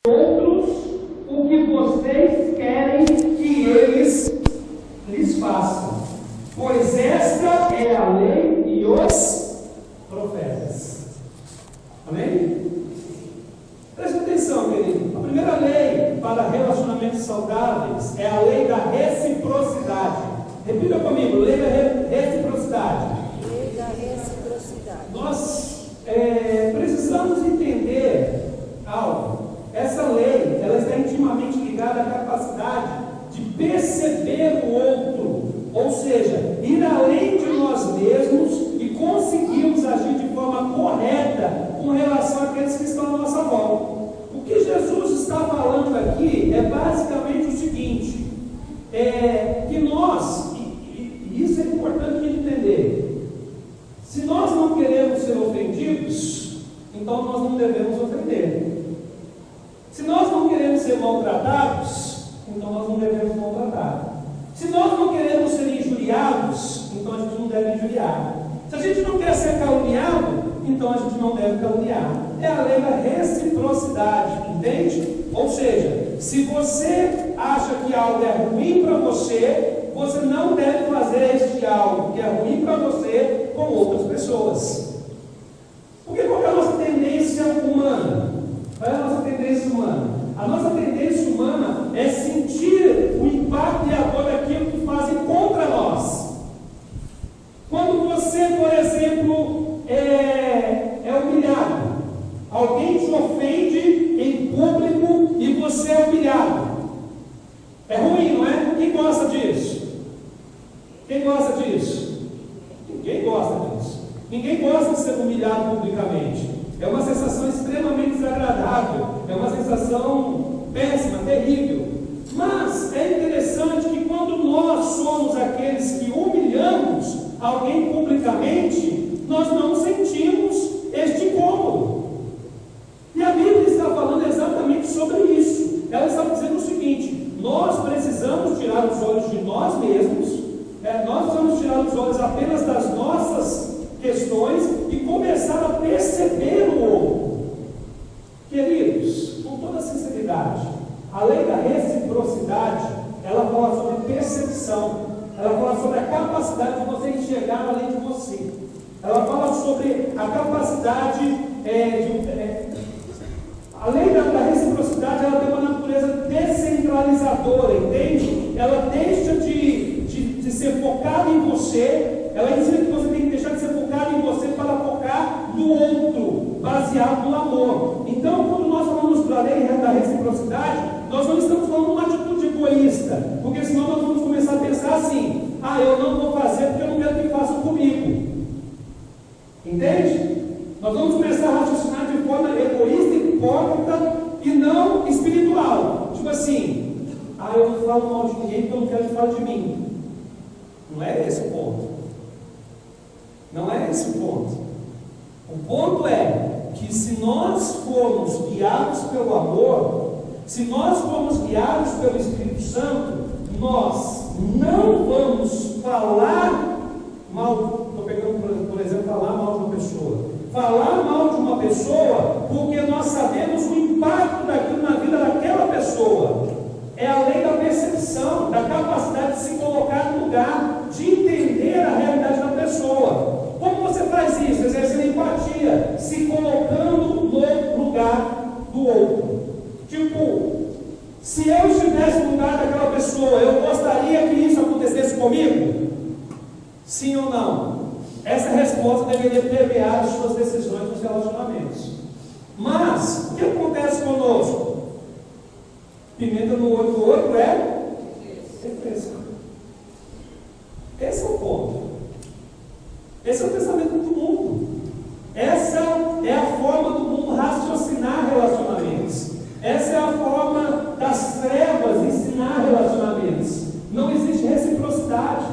outros o que vocês querem que eles lhes façam, pois esta é a lei e os profetas. Amém? Preste atenção, querido. A primeira lei para relacionamentos saudáveis é a lei da reciprocidade. Repita comigo, lei da reciprocidade. Lei da reciprocidade. Nós precisamos entender algo. Essa lei, ela está intimamente ligada à capacidade de perceber o outro, ou seja, ir além de nós mesmos e conseguirmos agir de forma correta com relação àqueles que estão à nossa volta. O que Jesus está falando aqui é basicamente o seguinte, que nós, e isso é importante de entender, se nós não queremos ser ofendidos, então nós não devemos ofender. Se nós não queremos ser maltratados, então nós não devemos maltratar. Se nós não queremos ser injuriados, então a gente não deve injuriar. Se a gente não quer ser caluniado, então a gente não deve caluniar. É a lei da reciprocidade, entende? Ou seja, se você acha que algo é ruim para você, você não deve fazer este algo que é ruim para você com outras pessoas. Porque qual é a nossa tendência humana? Qual é a nossa tendência humana? A nossa tendência humana é sentir o impacto e a dor daquilo que fazem contra nós. Quando você, por exemplo, é humilhado, alguém te ofende em público e você é humilhado. É ruim, não é? Quem gosta disso? Quem gosta disso? Ninguém gosta disso. Ninguém gosta de ser humilhado publicamente. É uma sensação extremamente desagradável, é uma sensação péssima, terrível. Mas é interessante que quando nós somos aqueles que humilhamos alguém publicamente, nós não sentimos este incômodo. E a Bíblia está falando exatamente sobre isso. Ela está dizendo o seguinte: nós precisamos tirar os olhos de nós mesmos, nós precisamos tirar os olhos apenas das nossas questões e começar a perceber o outro. Queridos, com toda sinceridade, a lei da reciprocidade, ela fala sobre percepção, ela fala sobre a capacidade de você enxergar além de você, ela fala sobre a capacidade a lei da reciprocidade, ela tem uma natureza descentralizadora, entende? Ela deixa de ser focada em você, ela ensina que você tem que deixar de ser focado em você para focar no outro, baseado no amor. Então, quando nós falamos da lei da reciprocidade, nós não estamos falando de uma atitude egoísta, porque senão nós vamos começar a pensar assim: eu não vou fazer porque eu não quero que façam comigo. Entende? Nós vamos começar a raciocinar de forma egoísta, hipócrita e não espiritual. Tipo assim: eu não falo mal de ninguém porque eu não quero que fale de mim. Não é esse o ponto. Não é esse o ponto. O ponto é que se nós formos guiados pelo amor, se nós formos guiados pelo Espírito Santo, nós não vamos falar mal. Estou pegando, por exemplo, falar mal de uma pessoa. Falar mal de uma pessoa porque nós sabemos o impacto daquilo na vida daquela pessoa. É a lei da percepção, da capacidade de se colocar no lugar, de entender a realidade da pessoa. Como você faz isso? Exercendo empatia, se colocando no lugar do outro. Tipo, se eu estivesse no lugar daquela pessoa, eu gostaria que isso acontecesse comigo? Sim ou não? Essa resposta deveria permear as suas decisões nos relacionamentos. Mas, o que acontece conosco? Pimenta no olho do outro é refresco. Esse é o ponto. Esse é o pensamento do mundo. Essa é a forma do mundo raciocinar relacionamentos. Essa é a forma das trevas ensinar relacionamentos. Não existe reciprocidade.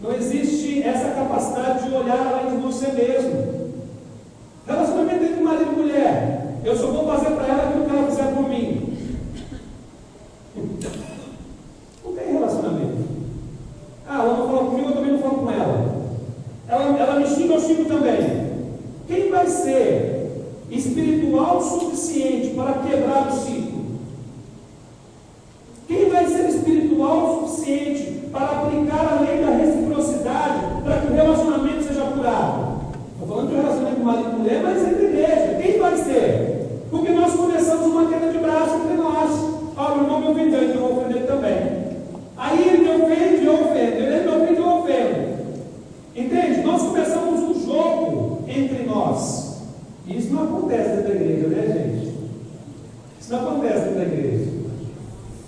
Não existe essa capacidade de olhar além de você mesmo. Relacionamento entre marido e mulher. Eu só vou fazer para ela aquilo que ela fizer por mim. Não tem relacionamento. Ela não fala comigo, eu também não falo com ela. Ela me xinga, eu xingo também. Quem vai ser espiritual o suficiente para quebrar o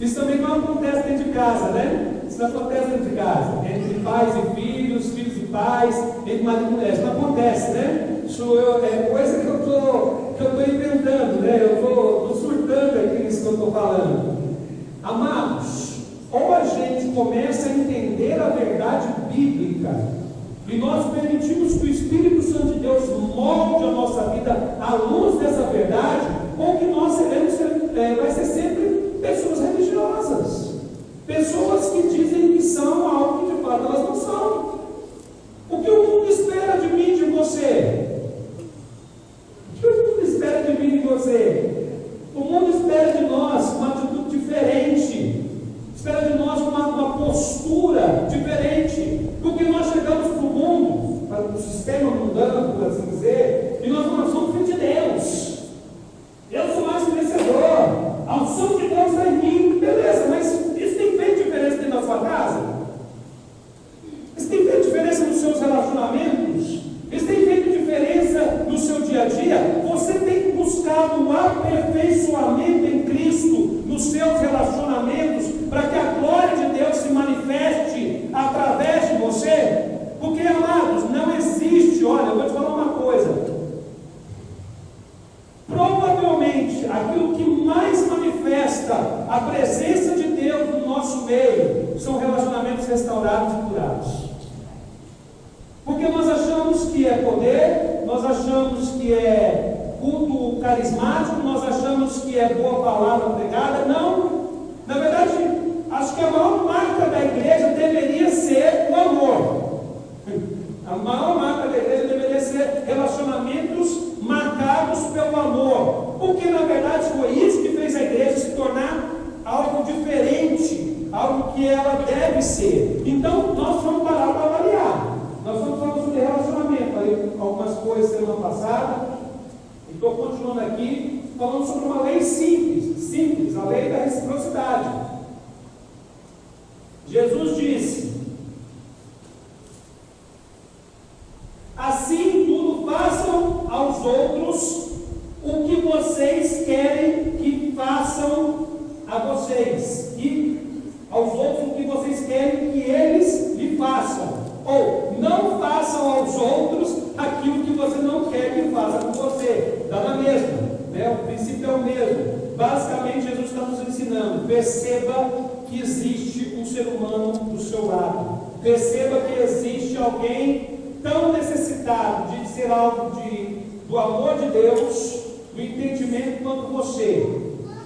Isso também não acontece dentro de casa, né? Isso não acontece dentro de casa. Entre pais e filhos, filhos e pais, entre marido e mulher. Isso não acontece, né? Isso é coisa que eu estou inventando, né? Eu estou surtando aqui nisso que eu estou falando. Amados, ou a gente começa a entender a verdade bíblica e nós permitimos que o Espírito Santo de Deus molde a nossa vida à luz dessa verdade, ou que nós vai ser sempre pessoas religiosas, pessoas que dizem que são algo que de fato elas não são. O que o mundo espera de mim e de você? O que o mundo espera de mim e de você? O mundo espera de nós uma atitude diferente, espera de nós uma postura diferente, porque nós chegamos para o mundo, para o sistema mundano, por assim dizer, e nós somos filhos de Deus. Eu sou mais merecedor. A unção de Deus está em mim, beleza, mas isso tem feito diferença dentro da sua casa? Isso tem feito diferença nos seus relacionamentos? Isso tem feito diferença no seu dia a dia? Você tem buscado um aperfeiçoamento em Cristo nos seus relacionamentos para que a glória de Deus se manifeste através de você? Porque, amados, não existe, olha, eu vou te falar uma coisa. Provavelmente, aquilo que mais manifesta a presença de Deus no nosso meio são relacionamentos restaurados e curados. Porque nós achamos que é poder, nós achamos que é culto carismático, nós achamos que é boa palavra pregada. Não, na verdade, acho que a maior marca da igreja deveria ser o amor. A maior marca da igreja deveria ser relacionamentos marcados pelo amor, porque na verdade foi isso que fez a igreja se tornar algo diferente, algo que ela deve ser. Então nós vamos parar para avaliar. Nós vamos falar sobre relacionamento. Falei algumas coisas semana passada e estou continuando aqui falando sobre uma lei simples, a lei da reciprocidade. Jesus disse: assim tudo façam aos outros o que vocês querem que façam a vocês, e aos outros o que vocês querem que eles lhe façam, ou não façam aos outros aquilo que você não quer que faça com você. Dá na mesma, né? O princípio é o mesmo. Basicamente Jesus está nos ensinando: perceba que existe um ser humano do seu lado, perceba que existe alguém tão necessitado de ser algo do amor de Deus, do entendimento quanto você.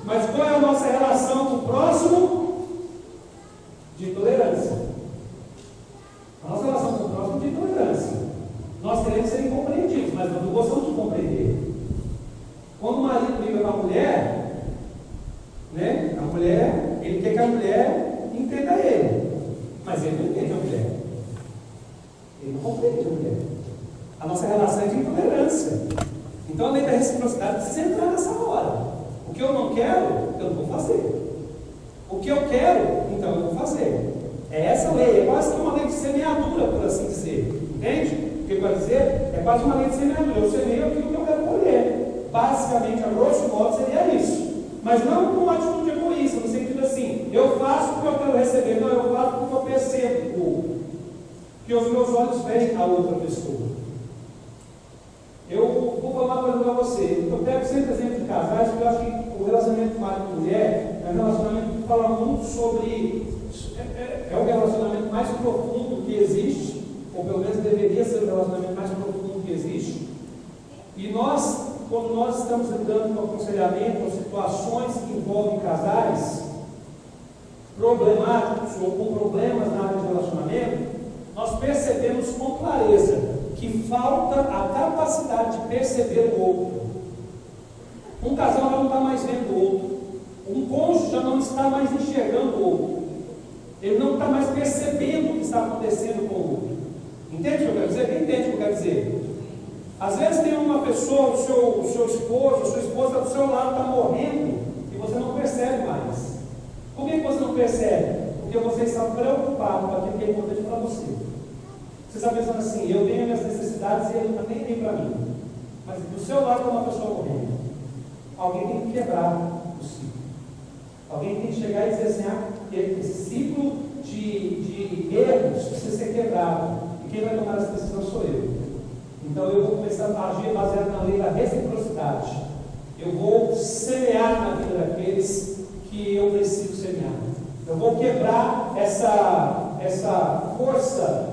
Mas qual é a nossa relação com o próximo? De tolerância. A nossa relação com o próximo é de tolerância. Nós queremos ser compreendidos, mas não gostamos de compreender. Quando o marido liga para a mulher, né, a mulher, ele quer que a mulher entenda ele, mas ele não entende a mulher. Ele não compreende a mulher. A nossa relação é de intolerância. Então a lei da reciprocidade precisa entrar nessa hora. O que eu não quero, eu não vou fazer. O que eu quero, então eu vou fazer. É essa lei, é quase que uma lei de semeadura, por assim dizer. Entende? O que eu quero dizer? É quase uma lei de semeadura. Eu semeio aquilo que eu quero colher. Basicamente, a grosso modo, seria isso. Mas não com uma atitude egoísta, no sentido assim, eu faço porque eu quero receber. Não, eu faço porque eu percebo que os meus olhos veem a outra pessoa. Eu vou falar uma coisa para você. Eu pego sempre exemplo de casais, porque eu acho que o relacionamento marido e mulher é um relacionamento que fala muito sobre. É o relacionamento mais profundo que existe, ou pelo menos deveria ser o relacionamento mais profundo que existe. E nós, quando nós estamos lidando com aconselhamento, com situações que envolvem casais problemáticos ou com problemas na área de relacionamento, nós percebemos com clareza que falta a capacidade de perceber o outro. Um casal já não está mais vendo o outro. Um cônjuge já não está mais enxergando o outro. Ele não está mais percebendo o que está acontecendo com o outro. Entende o que eu quero dizer? Quem entende o que eu quero dizer? Às vezes tem uma pessoa, o seu esposo, a sua esposa do seu lado está morrendo e você não percebe mais. Por que você não percebe? Porque você está preocupado com aquilo que é importante para você. Você está pensando assim, eu tenho minhas necessidades e ele também tem para mim. Mas do seu lado tem uma pessoa morrendo. Alguém tem que quebrar o ciclo. Alguém tem que chegar e dizer assim: esse ciclo de erros precisa ser quebrado. E quem vai tomar essa decisão sou eu. Então eu vou começar a agir baseado na lei da reciprocidade. Eu vou semear na vida daqueles que eu preciso semear. Eu vou quebrar essa força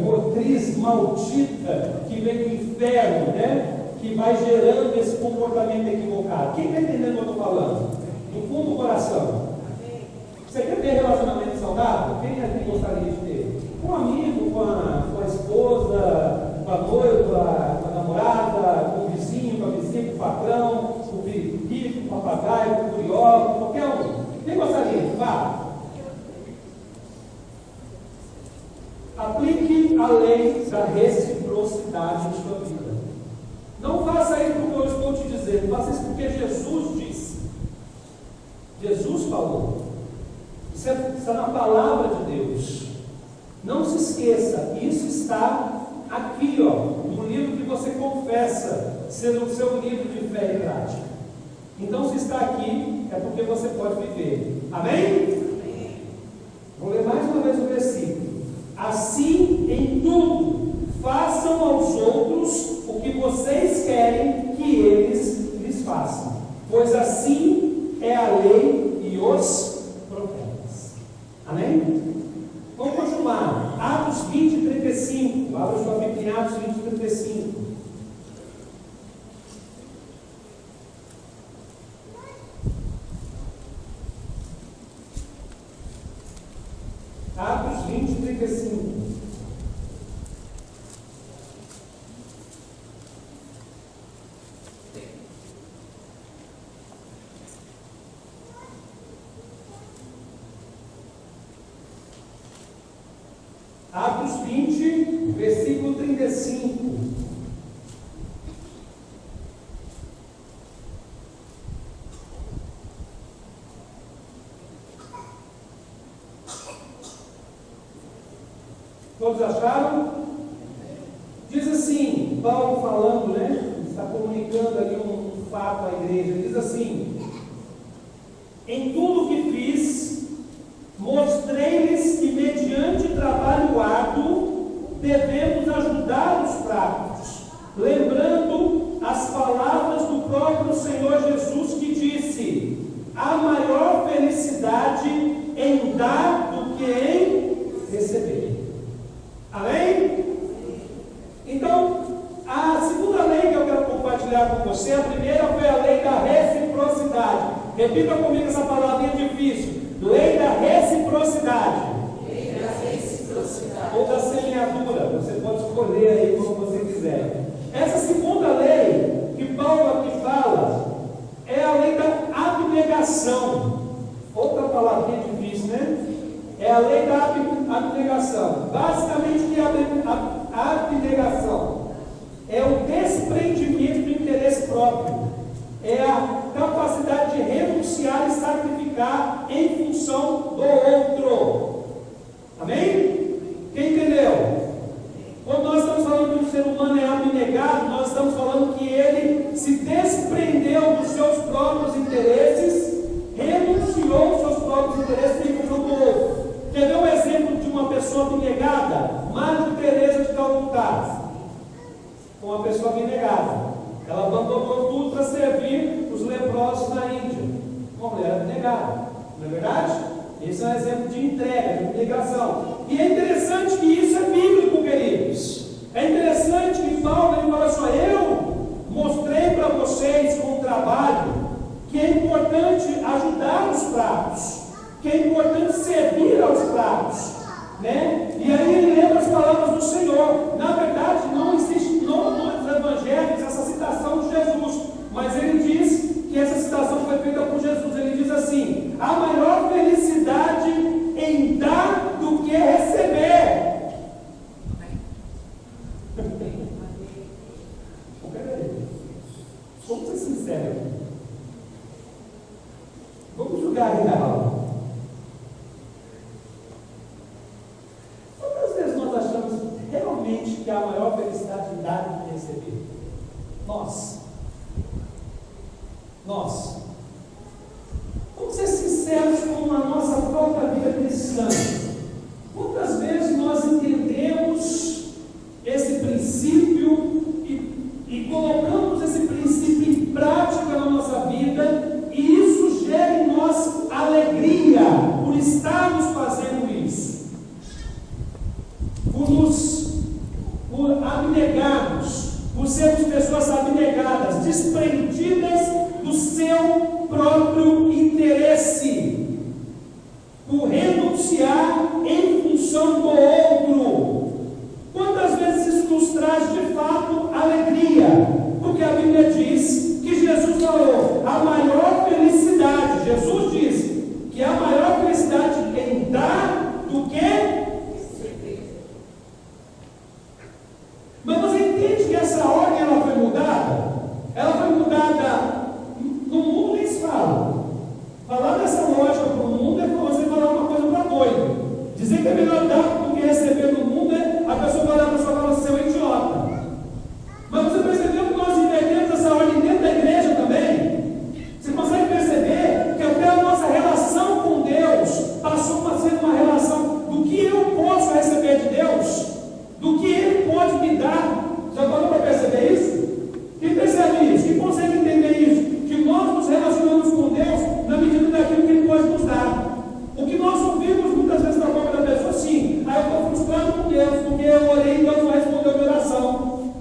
motriz maldita que vem do inferno, né? Que vai gerando esse comportamento equivocado. Quem está entendendo o que eu estou falando? No fundo do coração. Você quer ter relacionamento saudável? Quem aqui gostaria de ter? Com um amigo, com a esposa, com a noiva, com a namorada, com o vizinho, com a vizinha, com o patrão, com o periquito, com o papagaio, com o curioso, qualquer um. Quem gostaria? Vá. Aplique a lei da reciprocidade em sua vida. Não faça isso porque eu estou te dizendo, faça isso porque Jesus disse. Jesus falou. Isso está na palavra de Deus. Não se esqueça, isso está aqui, no livro que você confessa, sendo o seu livro de fé e prática. Então, se está aqui, é porque você pode viver. Amém? Vou ler mais uma vez o versículo. Assim, em tudo, façam aos outros o que vocês querem que eles lhes façam, pois assim é a lei e os profetas. Amém? Vamos continuar. Atos 20, 35. Abra sua Bíblia em Atos 20, 35. Atos 20, 35. Atos 20, versículo 35. Todos acharam? Diz assim, Paulo falando, né? Está comunicando ali um fato à igreja. Diz assim: em tudo que fiz, mostrei-lhes que mediante trabalho árduo devemos ajudar os fracos, lembrando as palavras do próprio Senhor Jesus que disse: há maior felicidade em dar do que em receber. Amém? Então, a segunda lei que eu quero compartilhar com você, a primeira foi a lei da reciprocidade. Repita comigo essa palavrinha difícil. Lei da reciprocidade. Lei da reciprocidade. Ou da semeadura. Você pode escolher aí como você quiser. Essa segunda lei que Paulo aqui fala é a lei da abnegação. Outra palavrinha difícil, né? É a lei da abnegação. Basicamente, o que é a abnegação? É o desprendimento do interesse próprio. É a capacidade de renunciar e sacrificar em função do outro. Amém? Quem entendeu? Quando nós estamos falando que o ser humano é abnegado, nós estamos falando que ele se desprendeu dos seus próprios interesses, renunciou aos seus próprios interesses em função do outro. Quer ver um exemplo de uma pessoa abnegada? Madre Teresa de Calcutá. Uma pessoa abnegada. Ela abandonou tudo para servir os leprosos na Índia. Uma mulher abnegada. Não é verdade? Esse é um exemplo de entrega, de abnegação. E é interessante que isso é bíblico, queridos. É interessante que Paulo fala só: eu mostrei para vocês com o trabalho que é importante ajudar os fracos, que é importante servir aos fracos, né? E aí ele lembra as palavras do Senhor. Na verdade, não existe nos evangelhos essa citação de Jesus, mas ele diz que essa citação foi feita por Jesus. Ele diz assim: há maior felicidade em dar do que receber. Vamos ser sinceros. Vamos julgar real. Quantas vezes nós achamos realmente que há maior felicidade em dar do que receber? Nós. Vamos ser sinceros com a nossa própria vida cristã. Quantas vezes nós entendemos esse princípio e colocamos esse princípio em prática na nossa vida, e isso gera em nós alegria por estarmos fazendo isso, por abnegarmos, por sermos pessoas abnegadas, desprendidas do seu próprio interesse, por renunciar em função do outro. Quantas vezes isso nos traz de fato alegria? Porque a Bíblia diz que Jesus falou, a maior felicidade, Jesus disse que a maior felicidade de quem dá do que receber. Mas você entende que essa ordem ela foi mudada? Ela foi mudada no mundo, nem se fala. Falar dessa lógica para o mundo é como você falar uma coisa para doido. Dizer que é melhor dar do que receber no mundo é a pessoa vai olhar para a sua cara e ser um idiota. Mas você percebeu que nós invertemos essa ordem dentro da igreja também? Você consegue perceber que até a nossa relação com Deus passou a ser uma relação do que eu posso receber de Deus, do que Ele pode me dar. Já parou para perceber isso? Quem percebe isso? Quem consegue entender isso? Que nós nos relacionamos com Deus na medida daquilo que Ele pode nos dar. O que nós ouvimos muitas vezes da boca da pessoa, sim, eu estou frustrado com Deus, porque eu orei e Deus não respondeu a minha oração.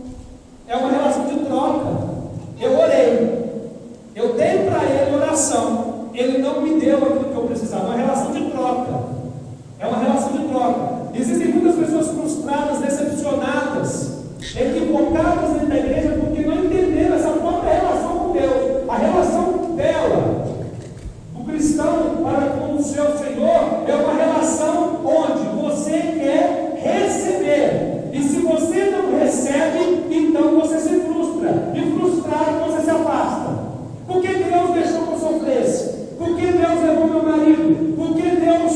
É uma relação de troca. Eu orei, eu dei para Ele oração, Ele não me deu aquilo que eu precisava. É uma relação de troca. É uma relação de troca. Existem muitas pessoas frustradas, decepcionadas, equivocadas dentro da igreja porque não entenderam essa própria relação com Deus. A relação dela, do cristão para com o seu Senhor, é uma relação onde você quer receber. E se você não recebe, então você se frustra. E frustrado você se afasta. Por que Deus deixou que eu sofresse? Por que Deus levou meu marido? Por que Deus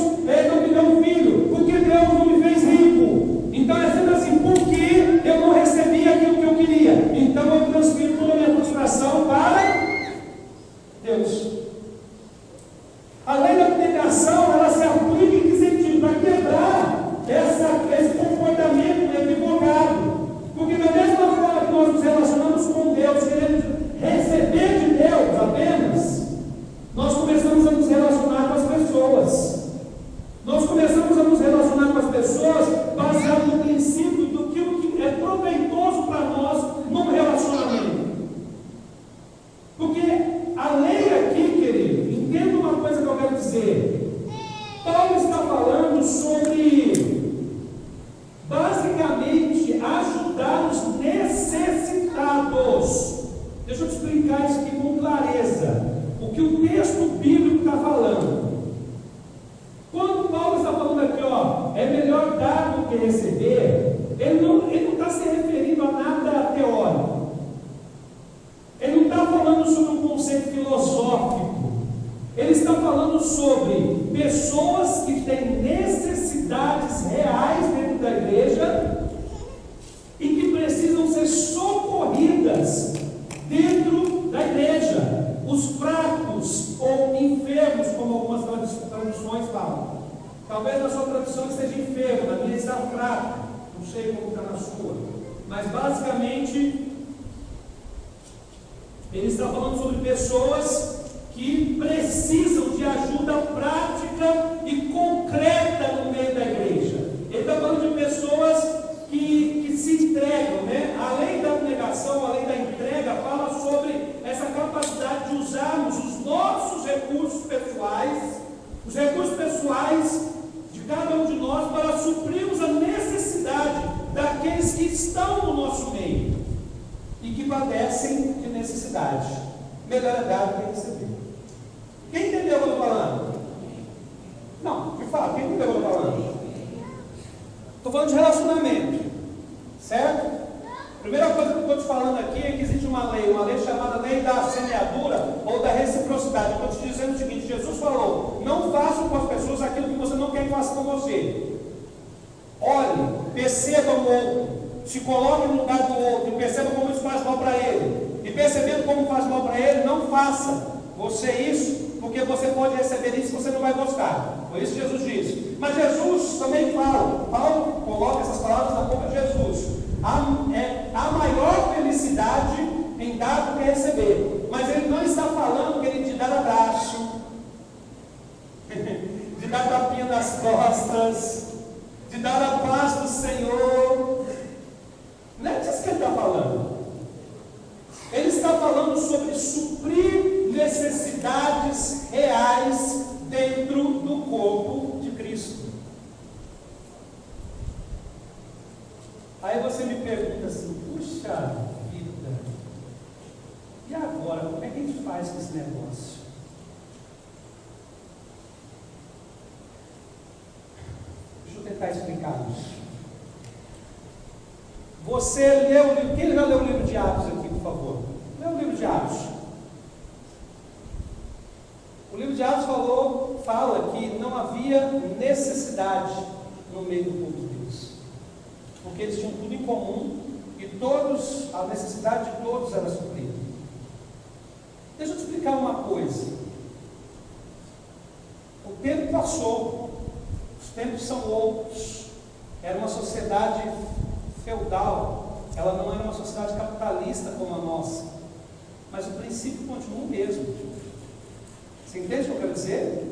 não me deu um filho? Por que Deus não me fez rico? Então é sempre assim, porque eu não recebi aquilo que eu queria. Então eu transfiro toda a minha frustração para Deus. A lei da abnegação, ela se aplica em que sentido? Para quebrar esse comportamento equivocado. Porque da mesma forma que nós nos relacionamos com Deus, queremos receber de Deus apenas, nós começamos a nos relacionar com as pessoas. Nós começamos a nos relacionar com as pessoas baseado no princípio do que é proveitoso para nós num relacionamento. Porque a lei aqui, querido, entenda uma coisa que eu quero dizer. Paulo está falando sobre, basicamente, ajudar os necessitados. Deixa eu te explicar isso aqui com clareza. O que o texto bíblico está falando. Quando Paulo está falando aqui, é melhor dar do que receber, ele não está se referindo a nada teórico. Ele não está falando sobre um conceito filosófico. Ele está falando sobre pessoas que têm necessidades reais dentro da igreja e que precisam ser socorridas dentro da igreja. Os fracos ou enfermos, como algumas traduções falam. Talvez na sua tradução esteja enfermo, na minha está fraco. Não sei como está na sua. Mas basicamente, ele está falando sobre pessoas que precisam de ajuda prática e concreta no meio da igreja. Ele está falando de pessoas que se entregam, né? A lei da abnegação, a lei da entrega, fala sobre essa capacidade de usarmos os nossos recursos pessoais, os recursos pessoais de cada um de nós para suprirmos a necessidade daqueles que estão no nosso meio e que padecem de necessidade. Melhor é dar do que receber. Quem entendeu o que eu estou falando? Não, de fato, quem entendeu o que eu estou falando? Estou falando de relacionamento, certo? Primeira coisa que eu estou te falando aqui é que existe uma lei chamada lei da semeadura ou da reciprocidade. Eu estou te dizendo o seguinte: Jesus falou, não faça com as pessoas aquilo que você não quer que faça com você. Olhe, perceba o outro, se coloque no lugar do outro e perceba como isso faz mal para ele. E percebendo como faz mal para ele, não faça. você isso, porque você pode receber isso e você não vai gostar. Foi isso que Jesus disse. Mas Jesus também fala, Paulo coloca essas palavras na boca de Jesus. Há maior felicidade em dar do que receber. Mas ele não está falando, querido, de dar abraço, de dar tapinha nas costas, de dar a paz do Senhor. Não é disso que ele está falando. Ele está falando sobre suprir necessidades reais dentro do corpo de Cristo. Aí você me pergunta assim, puxa vida, e agora, como é que a gente faz com esse negócio? Deixa eu tentar explicar isso. Você leu o livro, quem já leu o livro de Atos aqui, por favor? Lê o livro de Atos. O livro de Atos fala que não havia necessidade no meio do povo de Deus, porque eles tinham tudo em comum e a necessidade de todos era suprida. Deixa eu te explicar uma coisa. O tempo passou, os tempos são outros. Era uma sociedade feudal, ela não era uma sociedade capitalista como a nossa, mas o princípio continua o mesmo. Você entende o que eu quero dizer?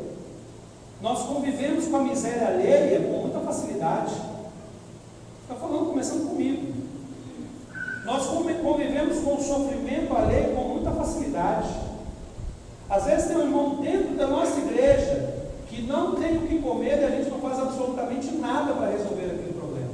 Nós convivemos com a miséria alheia com muita facilidade. Está falando, começando comigo. Nós convivemos com o sofrimento alheio com muita facilidade. Às vezes tem um irmão dentro da nossa igreja que não tem o que comer e a gente não faz absolutamente nada para resolver aquele problema.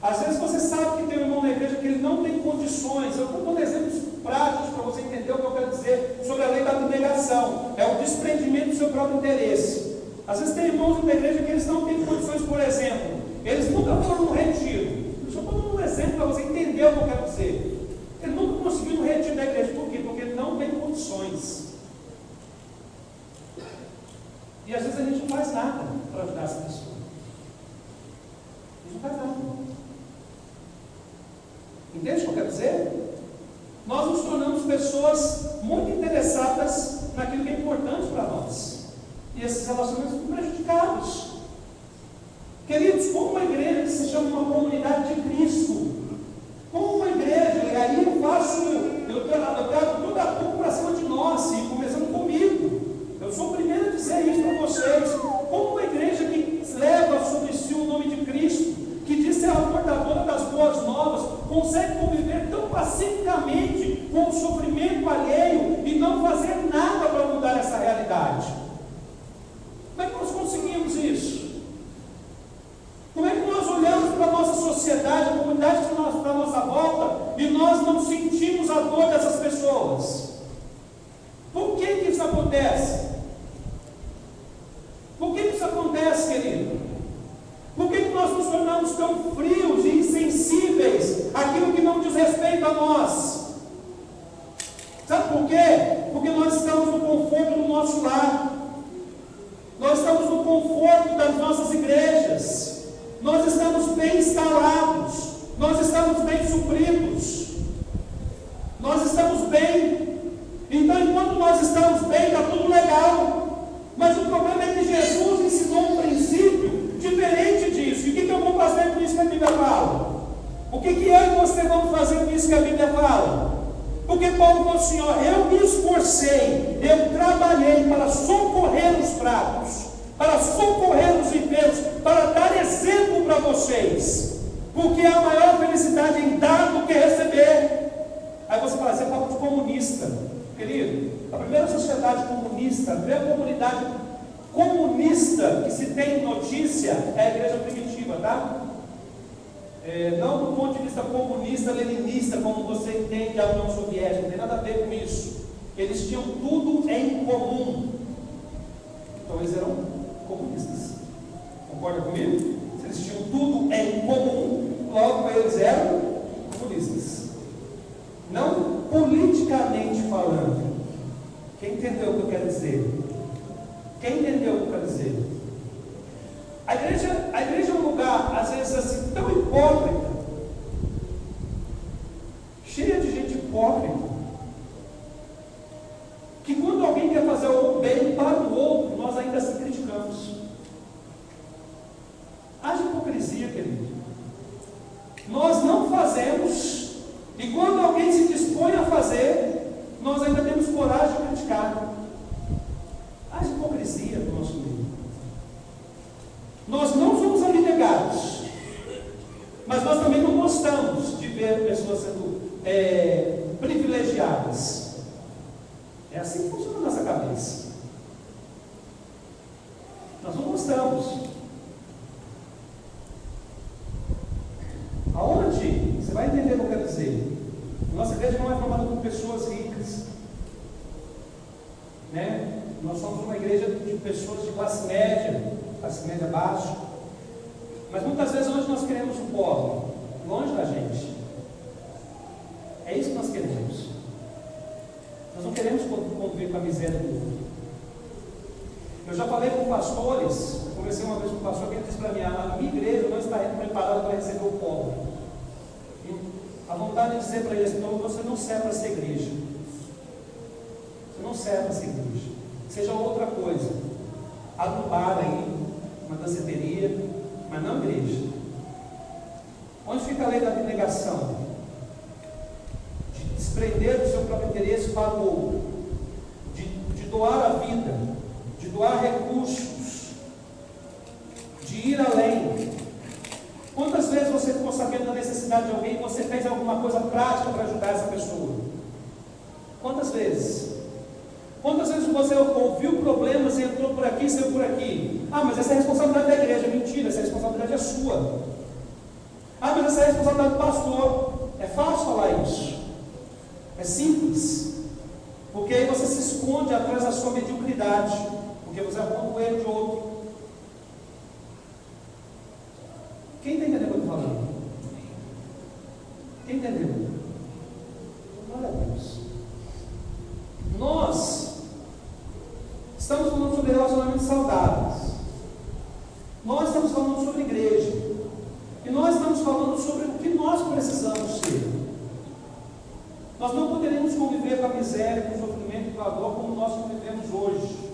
Às vezes você sabe que tem um irmão na igreja que ele não tem condições. Eu estou dando exemplos práticos para você entender o que eu quero dizer sobre a lei da abnegação. É o desprendimento do seu próprio interesse. Às vezes tem irmãos na igreja que eles não têm condições, por exemplo, eles nunca foram no retiro. Eu só estou dando um exemplo para você entender o que eu quero dizer. Ele nunca conseguiu no retiro da igreja. Por quê? Porque ele não tem condições. E às vezes a gente não faz nada para ajudar essa pessoa. A gente não faz nada. Entende o que eu quero dizer? Nós nos tornamos pessoas muito interessadas naquilo que é importante para nós. E esses relacionamentos ficam prejudicados. Queridos, como uma igreja que se chama uma comunidade de Cristo, como uma igreja, e aí eu trago toda a culpa para cima de nós, e começando comigo. Eu sou o primeiro a dizer isso para vocês. Como uma igreja que leva sobre si o nome de Cristo, que diz ser a portadora das boas novas, consegue conviver tão pacificamente com o sofrimento alheio e não fazer nada para mudar essa realidade? Como é que nós conseguimos isso? Como é que nós olhamos para a nossa sociedade, a comunidade que está à nossa volta, e nós não sentimos a dor dessas pessoas? Por que isso acontece? Por que isso acontece, querido? Por que nós nos tornamos tão frios e insensíveis àquilo que não diz respeito a nós? Sabe por quê? Porque nós estamos no conforto do nosso lar. Nós estamos no conforto das nossas igrejas. Nós estamos bem instalados. Nós estamos bem supridos. Nós estamos bem. Então, enquanto nós estamos bem, está tudo legal. Mas o problema é que Jesus ensinou um princípio diferente disso. E o que eu vou fazer com isso que a Bíblia fala? O que eu e você vamos fazer com isso que a Bíblia fala? Porque Paulo falou assim, ó, eu me esforcei, eu trabalhei para socorrer os fracos, para socorrer os enfermos, para dar exemplo para vocês. Porque há maior felicidade em dar do que receber. Aí você fala, você fala de comunista. Querido, a primeira sociedade comunista, a primeira comunidade comunista que se tem notícia é a igreja primitiva, tá? Não do ponto de vista comunista, leninista, como você entende a União Soviética, não tem nada a ver com isso. Eles tinham tudo em comum. Então eles eram comunistas. Concorda comigo? Se eles tinham tudo em comum, logo eles eram comunistas. Não politicamente falando. Quem entendeu o que eu quero dizer? Quem entendeu o que eu quero dizer? A igreja é um lugar, às vezes, assim, tão hipócrita, cheia de gente hipócrita, coragem de criticar. Há hipocrisia no nosso meio. Nós não somos abnegados, mas nós também não gostamos de ver pessoas sendo privilegiadas. É assim que funciona a nossa cabeça. Nós não gostamos. Aonde? Você vai entender o que eu quero dizer. Nossa igreja não é formada por pessoas ricas, né? Nós somos uma igreja de pessoas de classe média baixa. Mas muitas vezes onde nós queremos o pobre? Longe da gente. É isso que nós queremos. Nós não queremos conviver com a miséria do outro. Eu já falei com pastores, eu conversei uma vez com um pastor que ele disse para mim: a minha igreja não está preparada para receber o pobre. E a vontade de dizer para eles: então você não serve para essa igreja. Você não serve para essa igreja. Seja outra coisa. Abre um bar aí, uma danceteria, mas não igreja. Onde fica a lei da abnegação? De desprender do seu próprio interesse para o outro, de doar a vida, de doar recursos, de ir além. Quantas vezes você ficou sabendo da necessidade de alguém e você fez alguma coisa prática para ajudar essa pessoa? Quantas vezes? Quantas vezes você ouviu problemas e entrou por aqui e saiu por aqui? Ah, mas essa é a responsabilidade da igreja. Mentira, essa responsabilidade é sua. Ah, mas essa é a responsabilidade do pastor. É fácil falar isso. É simples. Porque aí você se esconde atrás da sua mediocridade. Porque você aponta o erro de outro. Quem está entendendo o que eu estou falando? Quem entendeu? Glória a Deus. Nós estamos falando sobre relacionamentos saudáveis. Nós estamos falando sobre igreja. E nós estamos falando sobre o que nós precisamos ser. Nós não poderíamos conviver com a miséria, com o sofrimento e com a dor como nós convivemos hoje.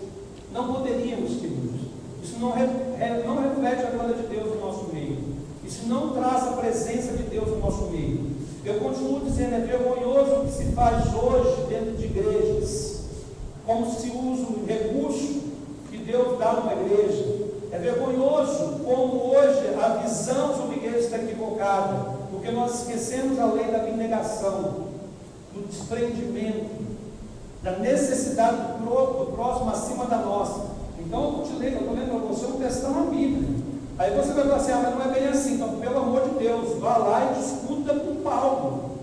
Não poderíamos, queridos. Isso não reflete a glória de Deus no nosso meio. Isso não traz a presença de Deus no nosso meio. Eu continuo dizendo, é vergonhoso o que se faz hoje dentro de igrejas, como se usa o recurso que Deus dá numa igreja. É vergonhoso como hoje a visão sobre a igreja está equivocada, porque nós esquecemos a lei da abnegação, do desprendimento, da necessidade do próximo acima da nossa. Então eu estou lendo para você um texto na Bíblia. Aí você vai falar assim: ah, mas não é bem assim. Então, pelo amor de Deus, vá lá e discuta com Paulo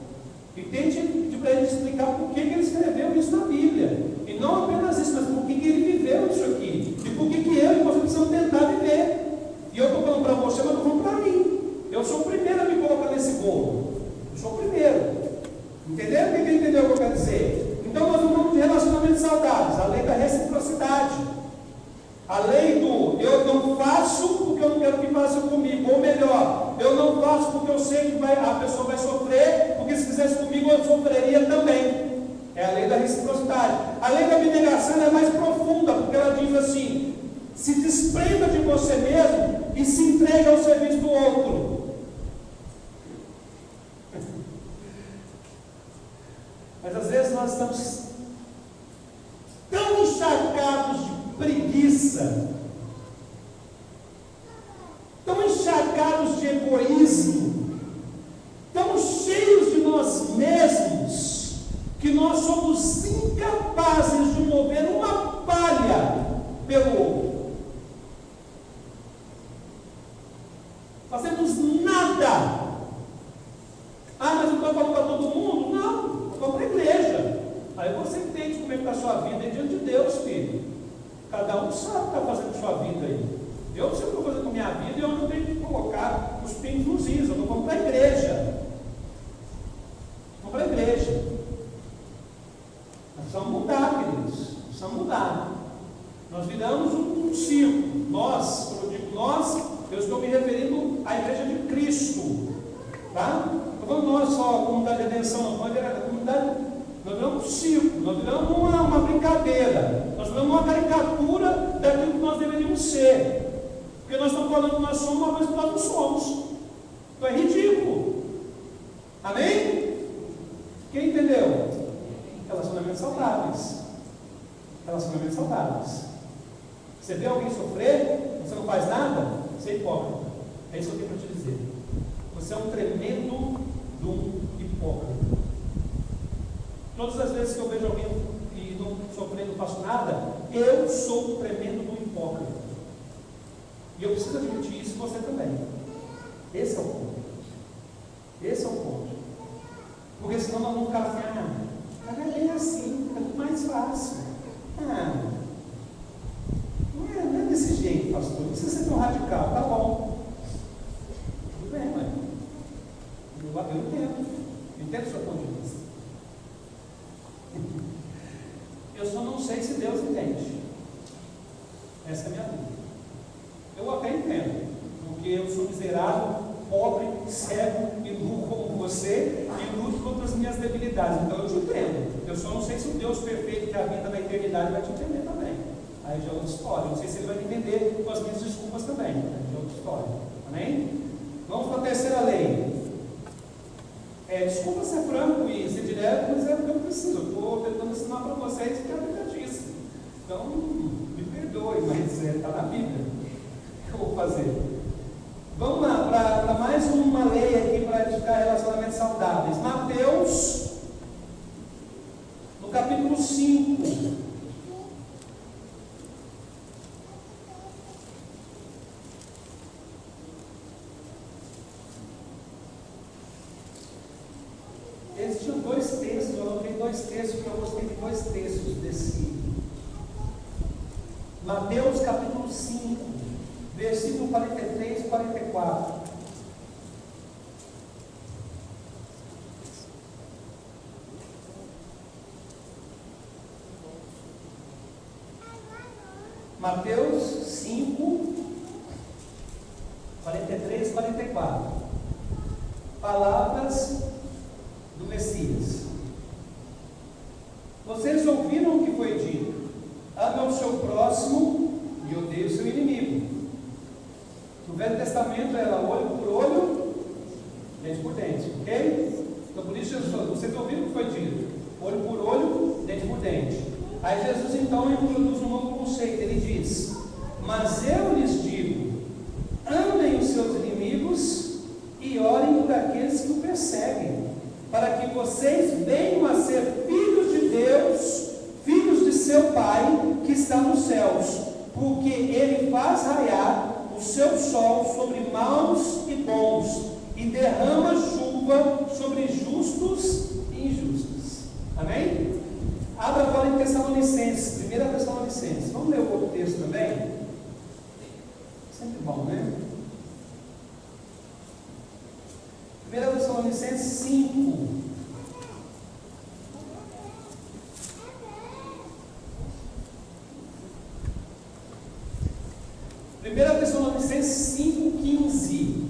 e tente para ele explicar por que ele escreveu isso na Bíblia. E não apenas isso, mas por que ele viveu isso aqui. E por que eu e você precisamos tentar viver. E eu estou falando para você, mas estou falando para mim. Eu sou o primeiro a me colocar nesse bolo. Eu sou o primeiro. Entendeu? Quem entendeu o que eu quero dizer? Então nós vamos de relacionamentos saudáveis, a lei da reciprocidade, a lei do eu não faço porque eu não quero que façam comigo, ou melhor, eu não faço porque eu sei que a pessoa vai sofrer, porque se fizesse comigo eu sofreria também. É a lei da reciprocidade. A lei da abnegação é mais profunda, porque ela diz assim: se desprenda de você mesmo e se entregue ao serviço do outro. Mas às vezes nós estamos tão encharcados de preguiça, tão encharcados de egoísmo, tão cheios de nós mesmos, que nós somos incapazes de mover uma palha pelo outro. Fazemos nada. Ah, mas eu estou falando para todo mundo? Não, eu estou para a igreja. Aí você entende como é que está a sua vida diante de Deus, filho. Cada um sabe o que está fazendo com a sua vida aí. Eu sei o que eu estou fazendo com a minha vida e eu não tenho que colocar os pingos nos is. Eu estou falando para a igreja. Estou para a igreja. Nós precisamos mudar, queridos. Precisamos mudar. Nós viramos um circo. Nós, quando eu digo nós, eu estou me referindo à igreja de Cristo. Tá? Não falando nós só, a comunidade de redenção, não. A comunidade, nós viramos um circo. Nós viramos uma brincadeira. Nós viramos uma caricatura daquilo que nós deveríamos ser. Porque nós estamos falando que nós somos uma vez que nós não somos. Então é ridículo. Amém? Quem entendeu? Relacionamentos saudáveis. Relacionamentos saudáveis. Você vê alguém sofrer, você não faz nada, você é hipócrita. É isso que eu tenho para te dizer. Você é um tremendo de um hipócrita. Todas as vezes que eu vejo alguém e não sofrendo, não faço nada, eu sou um tremendo de um hipócrita. E eu preciso admitir isso, você também. Esse é o ponto. Esse é o ponto. Porque senão nós vamos ficar assim, mas é bem assim, é tudo mais fácil. Não é desse jeito, pastor. Não precisa ser tão radical, tá bom. Tudo bem, mãe. Eu entendo o seu ponto de vista. Eu só não sei se Deus entende. Essa é a minha dúvida. Eu até entendo, porque eu sou miserável, pobre, cego e nu como você, e luto contra as minhas debilidades. Então eu te entendo. Eu só não sei se o Deus perfeito que habita na eternidade vai te entender também. Aí já é outra história. Não sei se ele vai me entender com as minhas desculpas também. Aí já é outra história. Amém? Vamos para a terceira lei. Desculpa ser franco e ser direto, mas é o que eu preciso. Eu estou tentando ensinar para vocês o que a Bíblia diz. Então, me perdoe, mas está na Bíblia. O que eu vou fazer? Vamos lá, para mais uma lei aqui para edificar relacionamentos saudáveis. Mateus, no capítulo 5. Existiam dois textos, eu anotei dois textos, porque eu gostei de dois textos desse. Mateus capítulo 5, versículo 43 e 44. Mateus 5, 43 e 44. Palavras do Messias. Vocês ouviram o que foi dito: ame o seu próximo e odeie o seu inimigo. No Velho Testamento era olho por olho, dente por dente, ok? Então por isso Jesus falou: vocês ouviram o que foi dito? Olho por olho, dente por dente. Aí Jesus então introduz um novo conceito. Ele diz: mas eu lhes digo, amem os seus inimigos e orem por aqueles que o perseguem, para que vocês venham a ser filhos de Deus, filhos de seu Pai que está nos céus, porque Ele faz raiar o seu sol sobre maus e bons, e derrama chuva sobre justos e injustos. Amém? Abra agora em Tessalonicenses, 1 Tessalonicenses. Vamos ler o outro texto também? Sempre bom, né? 1 Tessalonicenses 5. Primeira Tessalonicenses 5,15.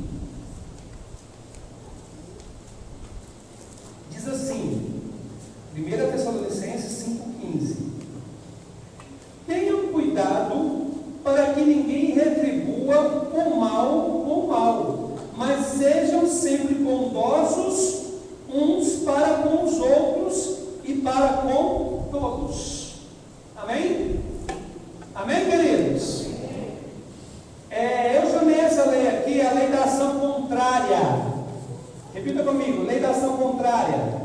Diz assim, 1 Tessalonicenses 5,15. Tenham cuidado para que ninguém retribua o mal com o mal, mas sejam sempre bondosos uns para com os outros e para com todos. Amém? Amém, queridos? Eu chamei essa lei aqui a lei da ação contrária. Repita comigo: lei da ação contrária.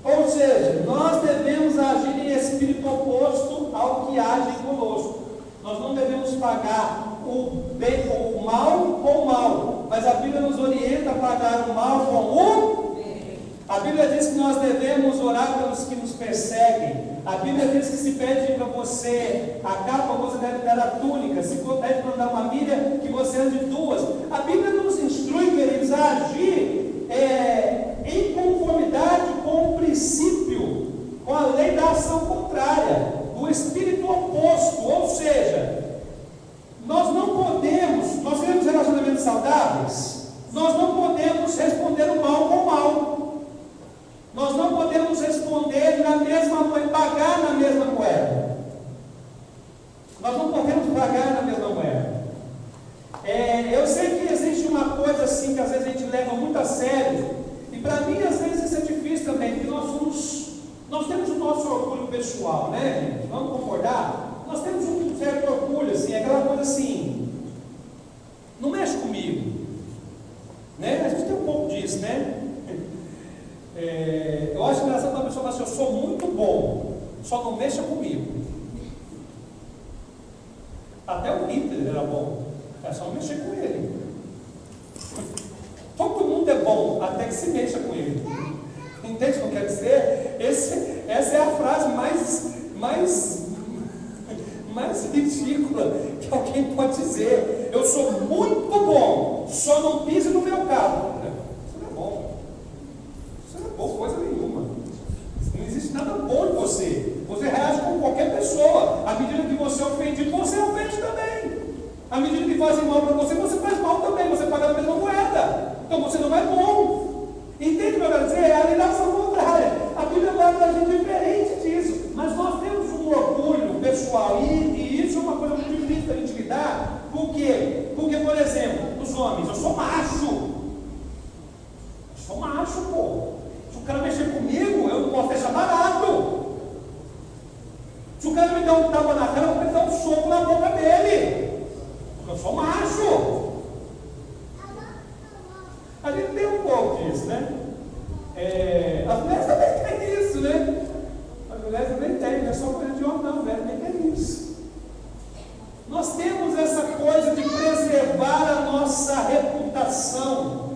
Ou seja, nós devemos agir em espírito oposto ao que age conosco. Nós não devemos pagar o bem ou o mal com o mal, mas a Bíblia nos orienta a pagar o mal com o bem. A Bíblia diz que nós devemos orar pelos que nos perseguem. A Bíblia diz que se pede para você a capa, você deve dar a túnica. Se for pede para andar uma milha, que você ande duas. A Bíblia nos instrui, queridos, a agir em conformidade com o princípio, com a lei da ação contrária, do espírito oposto. Ou seja, nós não podemos, nós queremos relacionamentos saudáveis, nós não podemos responder o mal com o mal. Nós não podemos responder na mesma moeda, pagar na mesma moeda. Nós não podemos pagar na mesma moeda. Eu sei que existe uma coisa assim que às vezes a gente leva muito a sério, e para mim às vezes isso é difícil também, porque nós temos o nosso orgulho pessoal, né, gente? Vamos concordar? Nós temos um certo orgulho, assim, aquela coisa assim, não mexe comigo, né? A gente tem um pouco disso, né? Eu acho engraçado quando a pessoa fala assim, eu sou muito bom, só não mexa comigo. Até o Hitler era bom, é só não mexer com ele. Todo mundo é bom, até que se mexa com ele. Entende o que eu quero dizer? Essa é a frase mais ridícula que alguém pode dizer. Eu sou muito bom, só não pise no meu carro. Isso não é bom. Isso não é bom coisa nenhuma. Não existe nada bom em você. Você reage como qualquer pessoa. À medida que você é ofendido, você ofende também. À medida que fazem mal para você, você faz mal também. Você paga a mesma moeda. Então você não é bom. Entende o que eu quero dizer? É a ligação contrária. A Bíblia vai para a gente diferente disso. Mas nós temos um orgulho pessoal. E isso é uma coisa muito difícil da gente lidar. Por quê? Porque, por exemplo, os homens, eu sou macho. Eu sou macho, pô. Se o cara mexer comigo, eu não posso deixar barato. Se o cara me der um tapa na cara, eu vou dar um soco na boca dele. Porque eu sou macho. A gente tem um pouco disso, né? As mulheres também têm isso, né? As mulheres também têm, não é só coisa de homem, não, mulher também tem isso. Nós temos essa coisa de preservar a nossa reputação,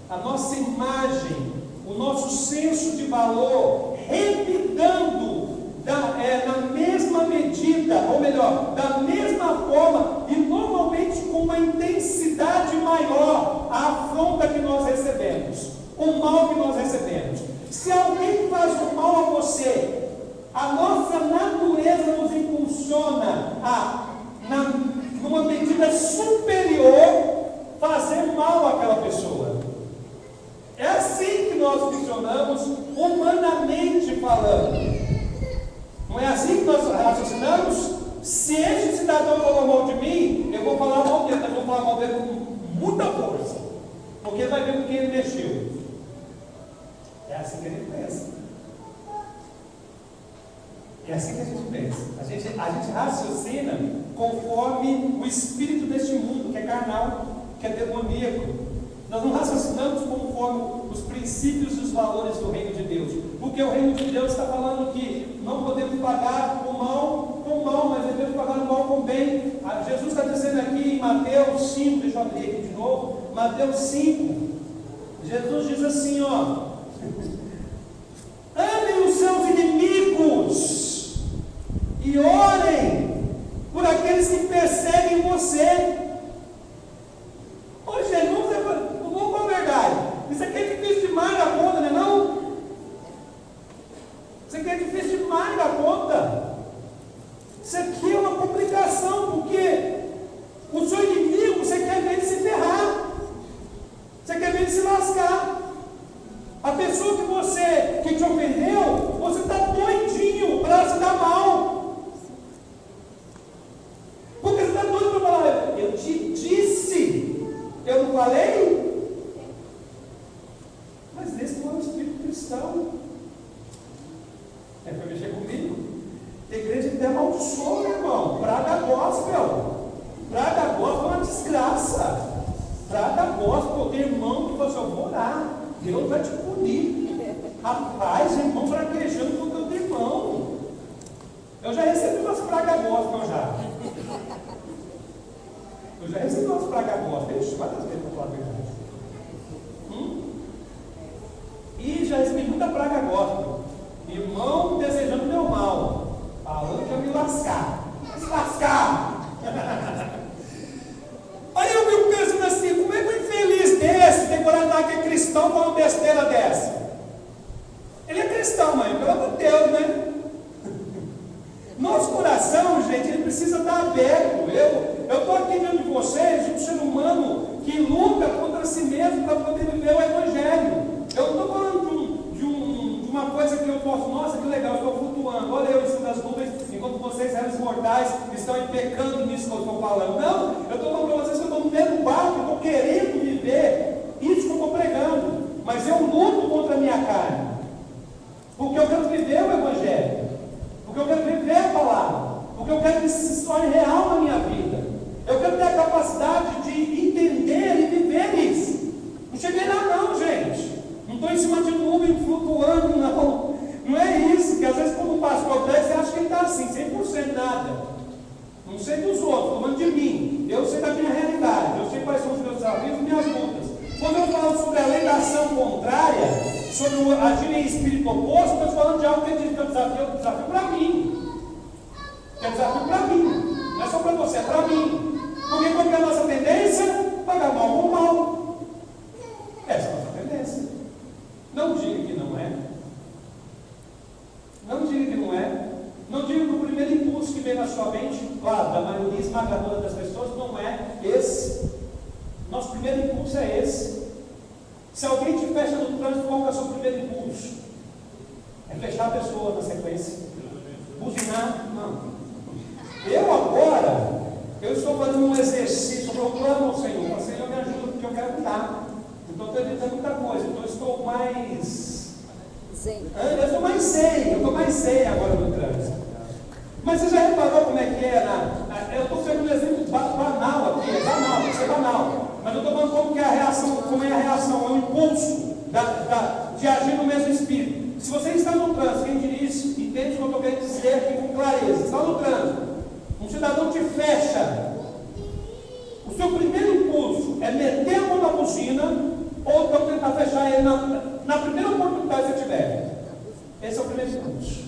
a nossa imagem, o nosso senso de valor, revidando na mesma medida, ou melhor, da mesma forma, e normalmente com uma intensidade maior, a afronta que nós recebemos, o mal que nós recebemos. Se alguém faz um mal a você, a nossa natureza nos impulsiona numa medida superior, fazer mal àquela pessoa. É assim que nós funcionamos, humanamente falando. Não é assim que nós raciocinamos? Se este cidadão falou mal de mim, eu vou falar mal dele, eu vou falar mal dele com muita força, porque ele vai ver com quem ele mexeu. É assim que a gente pensa. É assim que a gente pensa. A gente raciocina conforme o espírito deste mundo, que é carnal, que é demoníaco. Nós não raciocinamos conforme os princípios e os valores do reino de Deus. Porque o reino de Deus está falando que não podemos pagar o mal com o mal, mas devemos pagar o mal com o bem. Jesus está dizendo aqui em Mateus 5, deixa eu abrir aqui de novo, Mateus 5, Jesus diz assim, ó: amem os seus inimigos e orem por aqueles que perseguem você. Ô Jesus, vamos com a verdade, isso aqui é difícil demais da conta, não é não? Isso aqui é difícil demais da conta. Isso aqui é uma complicação, porque o seu inimigo, você quer ver ele se ferrar, você quer ver ele se lascar. A pessoa que te ofendeu, você está doidinho para se dar mal. Porque você está doido para falar, eu te disse, eu não falei? Mas esse não é o espírito cristão. É para mexer comigo? Tem igreja que até amaldiçoa, meu irmão. Praga gospel. Praga gospel é uma desgraça. Praga gospel. Tem irmão que fala assim, eu vou orar, Deus vai te punir. Rapaz, irmão fraquejando com o teu irmão. Eu já recebi umas pragas gospel já. Eu já recebi umas pragas gospel. Ixi, quantas vezes para falar a verdade? E já recebi muita praga gospel. Irmão desejando meu mal, falando que ia me lascar. Se lascar! Aí eu fico pensando assim, como é que um infeliz desse tem coragem de falar que é cristão com uma besteira dessa? Ele é cristão, mas pelo amor de Deus, né? Nosso coração, gente, ele precisa estar aberto. Eu estou aqui diante de vocês, um ser humano que luta contra si mesmo para poder viver o Evangelho. Eu não estou falando de uma coisa que eu posso, nossa, que legal, eu estou flutuando, olha eu em cima das nuvens, enquanto vocês, réis mortais, estão pecando nisso que eu estou falando. Não, eu estou falando para vocês que eu estou no mesmo barco, eu estou querendo viver isso que eu estou pregando, mas eu luto contra a minha carne, porque eu quero viver o Evangelho. quero que isso se torne real na minha vida. Eu quero ter a capacidade de entender e viver isso. Não cheguei lá não, gente. Não estou em cima de nuvem flutuando, não. Não é isso, que às vezes quando o pastor pega, você acha que ele está assim, 100% nada. Não sei dos outros, estou falando de mim. Eu sei da minha realidade, eu sei quais são os meus desafios e minhas lutas. Quando eu falo sobre a lei da ação contrária, sobre o agir em espírito oposto, eu estou falando de algo que é desafio para mim. É desafio para mim. Não é só para você, é para mim. Porque qual que é a nossa tendência? Pagar mal com mal. Essa é a nossa tendência. Não diga que não é. Não diga que não é. Não diga que o primeiro impulso que vem na sua mente, claro, da maioria esmagadora das pessoas, não é esse. Nosso primeiro impulso é esse. Se alguém te fecha no trânsito, qual é o seu primeiro impulso? É fechar a pessoa na sequência. Buzinar? Não. Eu estou fazendo um exercício, procurando ao Senhor. O Senhor me ajuda, porque eu quero mudar. Então estou evitando muita coisa. Então eu estou mais... Eu estou mais zen agora no trânsito. Mas você já reparou como é que é? Eu estou pegando um exemplo banal aqui, tem que ser banal. Mas eu estou falando como é a reação, é o impulso de agir no mesmo espírito. Se você está no trânsito, quem dirige, entende o que eu estou querendo dizer aqui com clareza. Está no trânsito, um cidadão te fecha. O seu primeiro impulso é meter a mão na buzina ou então tentar fechar ele na primeira oportunidade que você tiver. Esse é o primeiro impulso.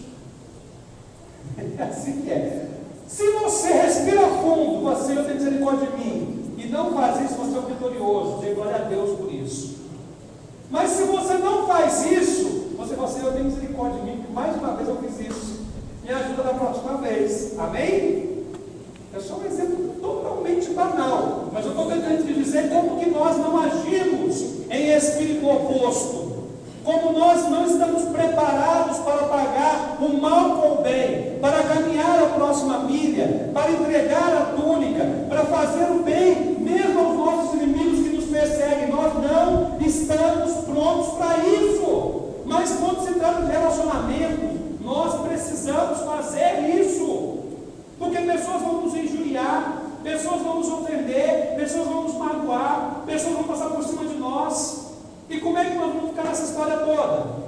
É assim que é. Se você respira fundo, você tem misericórdia de mim, e não faz isso, você é um vitorioso. Dê glória a Deus por isso. Mas se você não faz isso, você fala assim, eu tenho misericórdia de mim, porque mais uma vez eu fiz isso. Me ajuda da próxima vez. Amém? É só um exemplo totalmente banal, mas eu estou tentando te dizer como que nós não agimos em espírito oposto. Como nós não estamos preparados para pagar o mal com o bem, para caminhar a próxima milha, para entregar a túnica, para fazer o bem, mesmo aos nossos inimigos que nos perseguem. Nós não estamos prontos para isso. Mas quando se trata de relacionamento, nós precisamos fazer isso. Porque pessoas vão nos injuriar, pessoas vão nos ofender, pessoas vão nos magoar, pessoas vão passar por cima de nós. E como é que nós vamos ficar nessa história toda?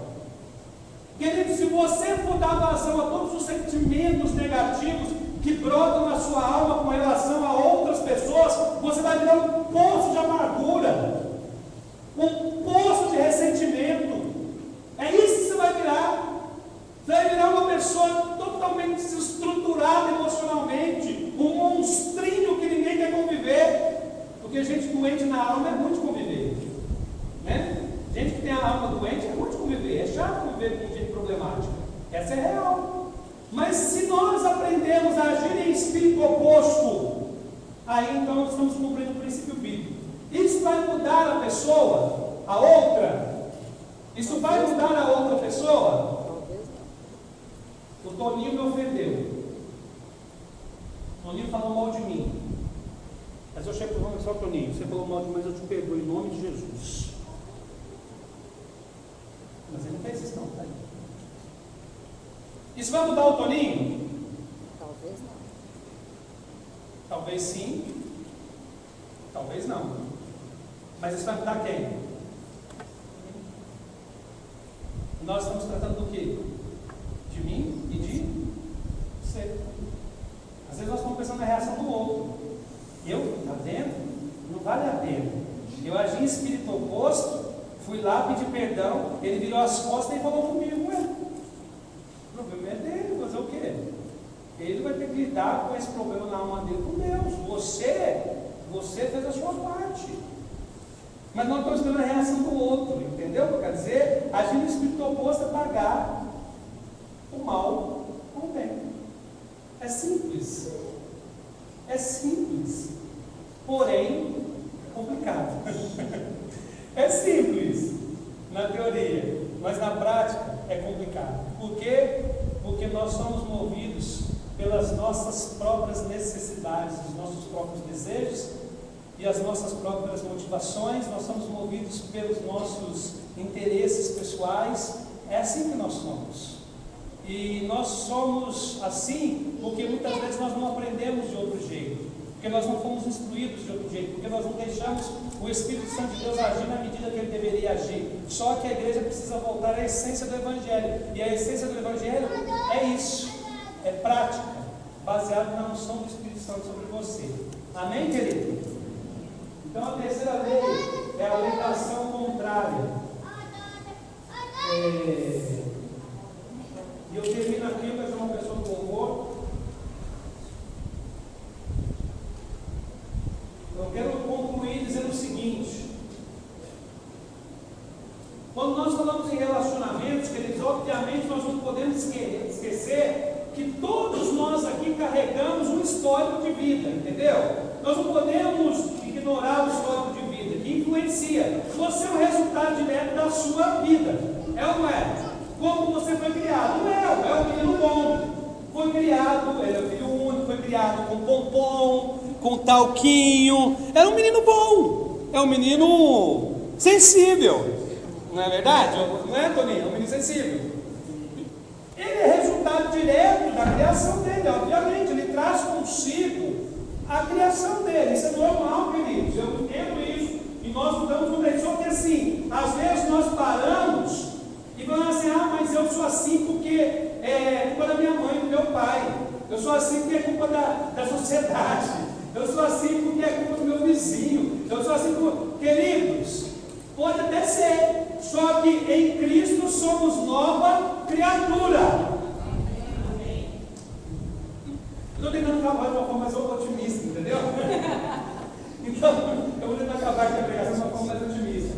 Querido, se você for dar vazão a todos os sentimentos negativos que brotam na sua alma com relação a outras pessoas, você vai virar um poço de amargura, um poço de ressentimento. É isso que você vai virar. Você vai virar uma pessoa totalmente desestruturada emocionalmente, um monstrinho que ninguém quer conviver, porque gente doente na alma é muito conviver. Né? Gente que tem a alma doente é muito conviver, é chato conviver com gente problemática. Essa é real. Mas se nós aprendemos a agir em espírito oposto, aí então nós estamos cumprindo o princípio bíblico. Isso vai mudar a pessoa, a outra? Isso vai mudar a outra pessoa? O Toninho me ofendeu. O Toninho falou mal de mim. Mas eu chego para o Toninho, você falou mal de mim, mas eu te perdoo em nome de Jesus. Mas ele não fez isso não, tá aí. Isso vai mudar o Toninho? Talvez não. Talvez sim, talvez não. Mas isso vai mudar quem? Nós estamos tratando do quê? De mim e de você. Às vezes nós estamos pensando na reação do outro. Tá vendo? Não vale a pena. Eu agi em espírito oposto, fui lá pedir perdão, ele virou as costas e falou comigo, ué. O problema é dele, fazer o quê? Ele vai ter que lidar com esse problema na alma dele com Deus. Você fez a sua parte. Mas nós estamos esperando a reação do outro, entendeu? Quer dizer, agir no espírito oposto é pagar o mal com o bem. É simples. É simples. Porém, complicado. É simples na teoria, mas na prática é complicado. Por quê? Porque nós somos movidos pelas nossas próprias necessidades, os nossos próprios desejos e as nossas próprias motivações. Nós somos movidos pelos nossos interesses pessoais. É assim que nós somos. E nós somos assim porque muitas vezes nós não aprendemos de outro jeito, porque nós não fomos instruídos de outro jeito, porque nós não deixamos o Espírito Santo de Deus agir na medida que ele deveria agir. Só que a igreja precisa voltar à essência do Evangelho, e a essência do Evangelho é isso, é prática, baseada na unção do Espírito Santo sobre você. Amém, querido? Então a terceira lei é a orientação contrária. E eu termino aqui para ser uma pessoa com louvor. Eu quero concluir dizendo o seguinte: quando nós falamos em relacionamentos, queridos, obviamente nós não podemos esquecer que todos nós aqui carregamos um histórico de vida, entendeu? Nós não podemos ignorar o histórico de vida, que influencia. Você é o resultado direto da sua vida. É ou não é? Como você foi criado? Não é um menino bom. Foi criado, ele é o filho único, foi criado com pompom, com talquinho. Era um menino bom. É um menino sensível. Não é verdade? Não é, Toninho? É um menino sensível. Ele é resultado direto da criação dele, obviamente. Ele traz consigo a criação dele. Isso é normal, queridos. Eu entendo isso. E nós lutamos contra isso. Só que assim, às vezes nós paramos e falamos assim: ah, mas eu sou assim porque é culpa da minha mãe, do meu pai. Eu sou assim porque é culpa da sociedade. Eu sou assim porque é culpa do meu vizinho. Eu sou assim porque... Queridos, pode até ser. Só que em Cristo somos nova criatura. Estou tentando acabar de uma forma mais otimista, entendeu? Então, eu vou tentar acabar com a pregação de uma forma mais otimista.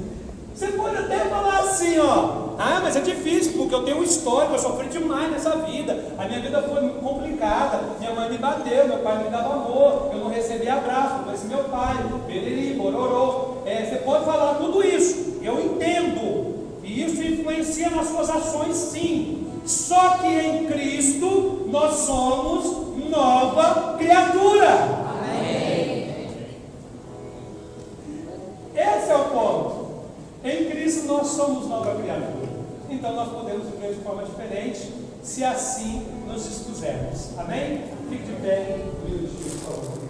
Você pode até falar assim, ó: ah, mas é difícil, porque eu tenho um histórico, eu sofri demais nessa vida. A minha vida foi muito complicada. Minha mãe me bateu, meu pai me dava amor, eu não recebi abraço, não conheci meu pai, bereri, bororô. Você pode falar tudo isso, eu entendo. E isso influencia nas suas ações, sim. Só que em Cristo nós somos nova criatura. Amém. Esse é o ponto. Em Cristo nós somos nova criatura. Então nós podemos viver de forma diferente, se assim nos dispusermos. Amém? Fique de pé, por favor.